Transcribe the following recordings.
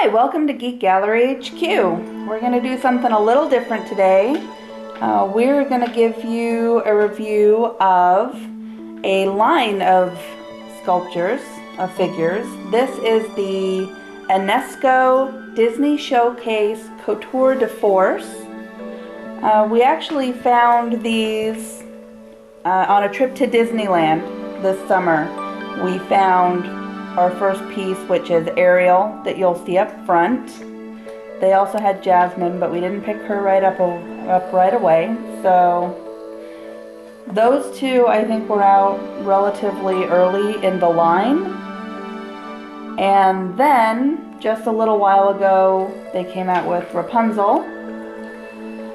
Hi, welcome to Geek Gallery HQ. We're going to do something a little different today. We're going to give you a review of a line of sculptures, of figures. This is the Enesco Disney Showcase Couture de Force. We actually found these on a trip to Disneyland this summer. We found our first piece, which is Ariel, that you'll see up front. They also had Jasmine, but we didn't pick her up right away. So those two, I think, were out relatively early in the line. And then, just a little while ago, they came out with Rapunzel.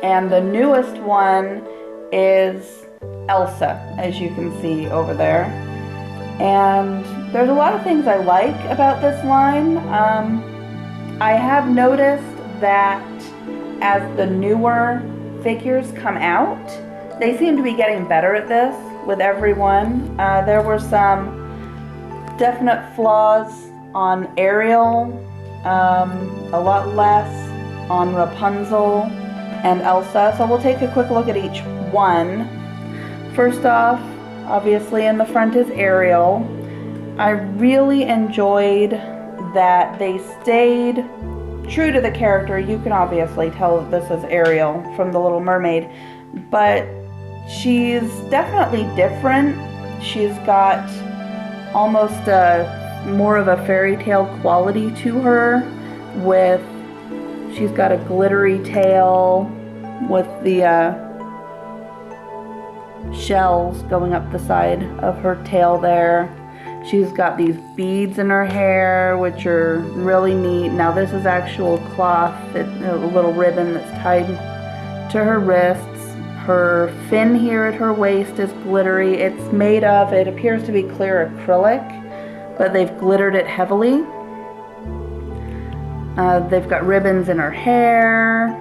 And the newest one is Elsa, as you can see over there. And there's a lot of things I like about this line. I have noticed that as the newer figures come out, they seem to be getting better at this with everyone. There were some definite flaws on Ariel, a lot less on Rapunzel and Elsa. So we'll take a quick look at each one. First off, obviously in the front is Ariel. I really enjoyed that they stayed true to the character. You can obviously tell that this is Ariel from The Little Mermaid, but she's definitely different. She's got almost more of a fairy tale quality to her, she's got a glittery tail with the shells going up the side of her tail there. She's got these beads in her hair, which are really neat. Now this is actual cloth, a little ribbon that's tied to her wrists. Her fin here at her waist is glittery. It's made of, it appears to be clear acrylic, but they've glittered it heavily. They've got ribbons in her hair.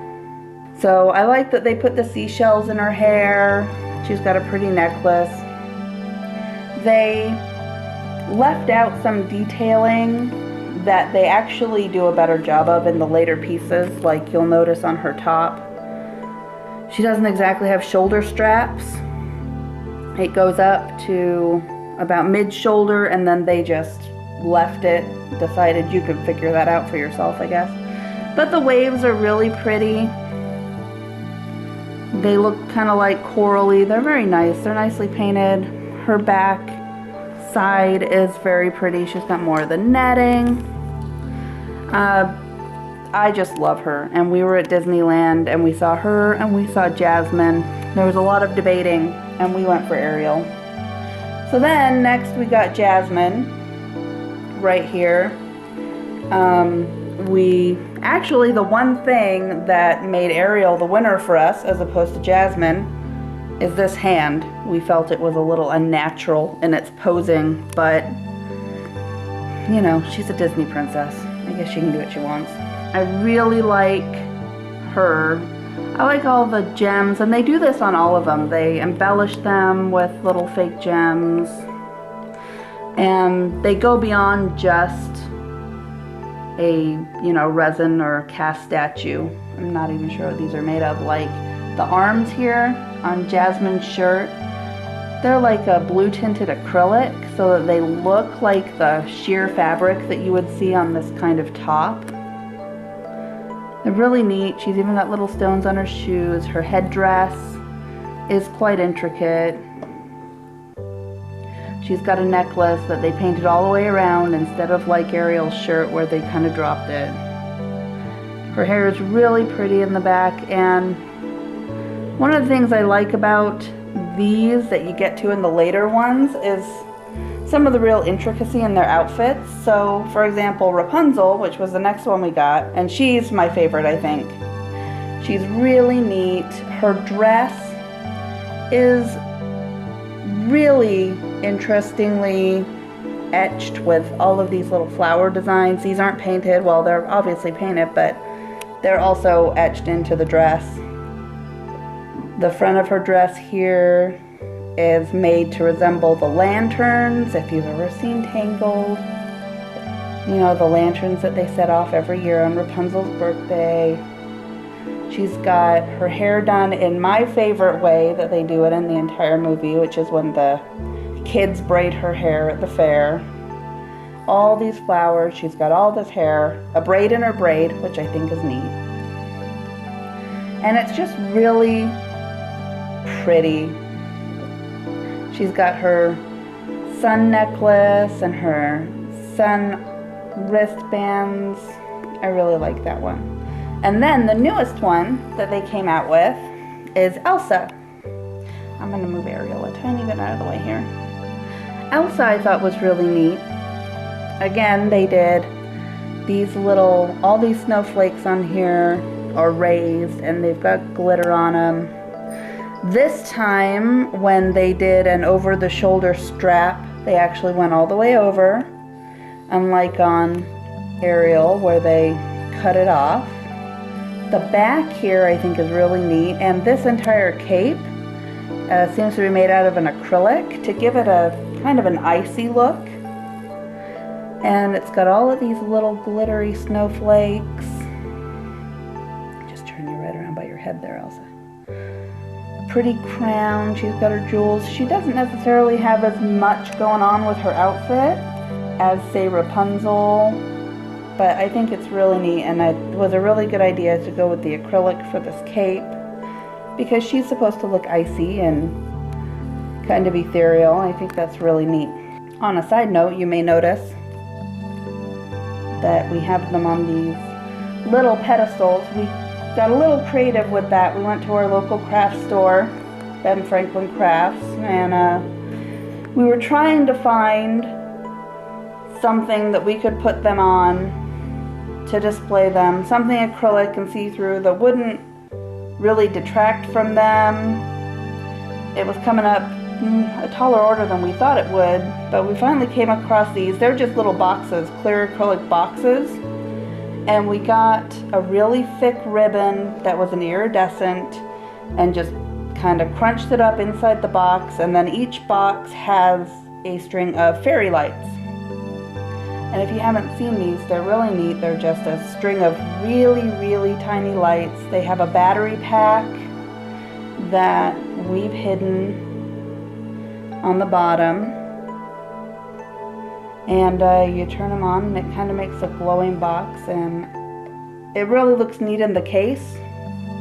So I like that they put the seashells in her hair. She's got a pretty necklace. They left out some detailing that they actually do a better job of in the later pieces, like you'll notice on her top. She doesn't exactly have shoulder straps. It goes up to about mid-shoulder, and then they just left it, decided you could figure that out for yourself, I guess. But the waves are really pretty. They look kind of like corally. They're very nice. They're nicely painted. Her back side is very pretty. She's got more of the netting. I just love her. And we were at Disneyland and we saw her and we saw Jasmine. There was a lot of debating and we went for Ariel. So then next we got Jasmine right here. Actually, the one thing that made Ariel the winner for us as opposed to Jasmine is this hand. We felt it was a little unnatural in its posing, but you know, she's a Disney princess. I guess she can do what she wants. I really like her. I like all the gems, and they do this on all of them. They embellish them with little fake gems, and they go beyond just a, resin or cast statue. I'm not even sure what these are made of. Like the arms here on Jasmine's shirt, they're like a blue tinted acrylic so that they look like the sheer fabric that you would see on this kind of top. They're really neat. She's even got little stones on her shoes. Her headdress is quite intricate. She's got a necklace that they painted all the way around instead of like Ariel's shirt where they kind of dropped it. Her hair is really pretty in the back, and one of the things I like about these that you get to in the later ones is some of the real intricacy in their outfits. So, for example, Rapunzel, which was the next one we got, and she's my favorite, I think. She's really neat. Her dress is really interestingly etched with all of these little flower designs. These aren't painted, well, they're obviously painted, but they're also etched into the dress. The front of her dress here is made to resemble the lanterns, if you've ever seen Tangled. You know, the lanterns that they set off every year on Rapunzel's birthday. She's got her hair done in my favorite way that they do it in the entire movie, which is when the kids braid her hair at the fair. All these flowers, she's got all this hair, a braid in her braid, which I think is neat. And it's just really pretty. She's got her sun necklace and her sun wristbands. I really like that one. And then the newest one that they came out with is Elsa. I'm going to move Ariel a tiny bit out of the way here. Elsa I thought was really neat. Again, they did these little, all these snowflakes on here are raised and they've got glitter on them. This time when they did an over-the-shoulder strap, they actually went all the way over, unlike on Ariel where they cut it off. The back here I think is really neat, and this entire cape seems to be made out of an acrylic to give it a kind of an icy look. And it's got all of these little glittery snowflakes. Just turn you right around by your head there, Elsa. A pretty crown, she's got her jewels. She doesn't necessarily have as much going on with her outfit as, say, Rapunzel, but I think it's really neat, and it was a really good idea to go with the acrylic for this cape because she's supposed to look icy and kind of ethereal. I think that's really neat. On a side note, you may notice that we have them on these little pedestals. We got a little creative with that. We went to our local craft store, Ben Franklin Crafts, and we were trying to find something that we could put them on to display them, something acrylic and see-through that wouldn't really detract from them. It was coming up a taller order than we thought it would, but we finally came across these. They're just little boxes, clear acrylic boxes, and we got a really thick ribbon that was an iridescent and just kind of crunched it up inside the box, and then each box has a string of fairy lights. And if you haven't seen these, they're really neat. They're just a string of really, really tiny lights. They have a battery pack that we've hidden on the bottom. And you turn them on and it kind of makes a glowing box. And it really looks neat in the case,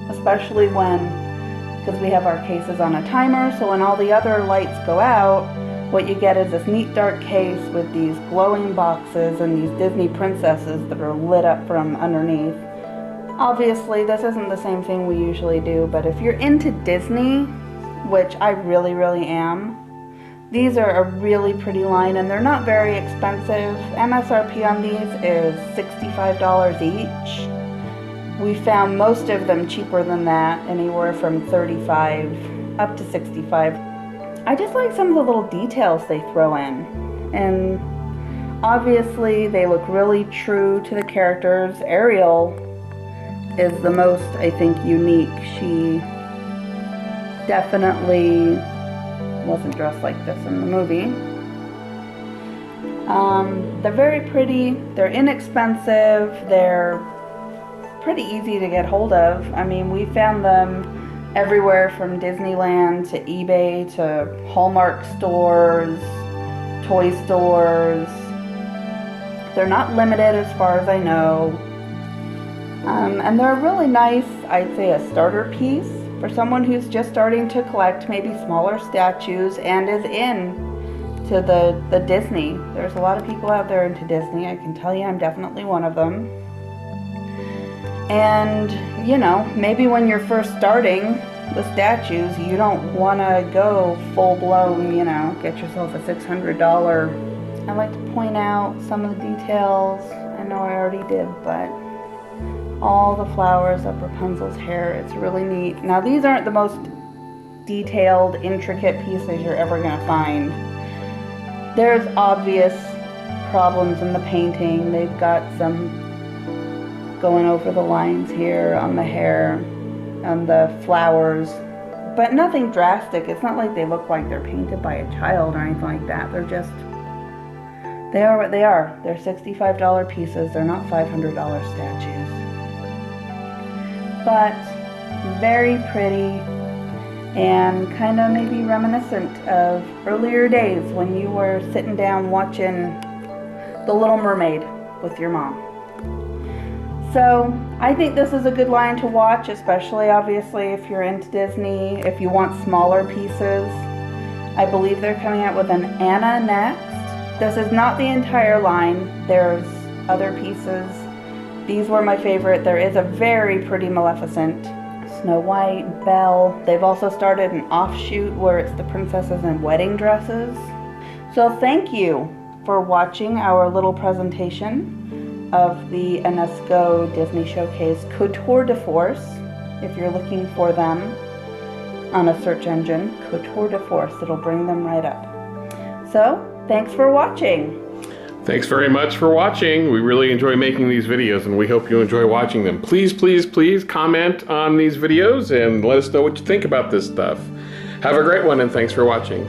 especially because we have our cases on a timer. So when all the other lights go out, what you get is this neat dark case with these glowing boxes and these Disney princesses that are lit up from underneath. Obviously, this isn't the same thing we usually do, but if you're into Disney, which I really, really am, these are a really pretty line and they're not very expensive. MSRP on these is $65 each. We found most of them cheaper than that, anywhere from $35 up to $65. I just like some of the little details they throw in, and obviously they look really true to the characters. Ariel is the most, I think, unique. She definitely wasn't dressed like this in the movie. They're very pretty, they're inexpensive, they're pretty easy to get hold of. I mean, we found them everywhere from Disneyland to eBay to Hallmark stores, toy stores. They're not limited as far as I know. And they're really nice, I'd say a starter piece for someone who's just starting to collect maybe smaller statues and is into the Disney. There's a lot of people out there into Disney. I can tell you I'm definitely one of them. And, you know, maybe when you're first starting with statues, you don't want to go full-blown, you know, get yourself a $600. I like to point out some of the details. I know I already did, but all the flowers of Rapunzel's hair, it's really neat. Now, these aren't the most detailed, intricate pieces you're ever going to find. There's obvious problems in the painting. They've got some going over the lines here on the hair and the flowers, but nothing drastic. It's not like they look like they're painted by a child or anything like that. They're just They are what they are. They're $65 pieces. They're not $500 statues. But very pretty and kind of maybe reminiscent of earlier days when you were sitting down watching The Little Mermaid with your mom. So I think this is a good line to watch, especially obviously if you're into Disney, if you want smaller pieces. I believe they're coming out with an Anna next. This is not the entire line. There's other pieces. These were my favorite. There is a very pretty Maleficent, Snow White, Belle. They've also started an offshoot where it's the princesses in wedding dresses. So thank you for watching our little presentation of the Enesco Disney Showcase Couture de Force. If you're looking for them on a search engine, Couture de Force, it'll bring them right up. So, thanks for watching. Thanks very much for watching. We really enjoy making these videos and we hope you enjoy watching them. Please, please, please comment on these videos and let us know what you think about this stuff. Have a great one and thanks for watching.